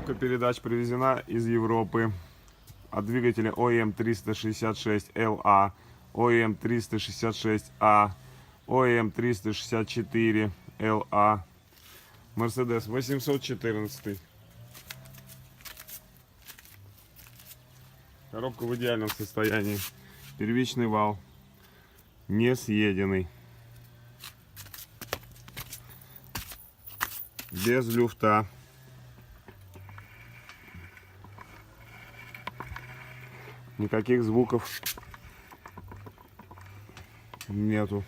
Коробка передач привезена из Европы от двигателя OM366LA, OM366A, OM364LA, Mercedes 814. Коробка в идеальном состоянии. Первичный вал не съеденный. Без люфта. Никаких звуков нету.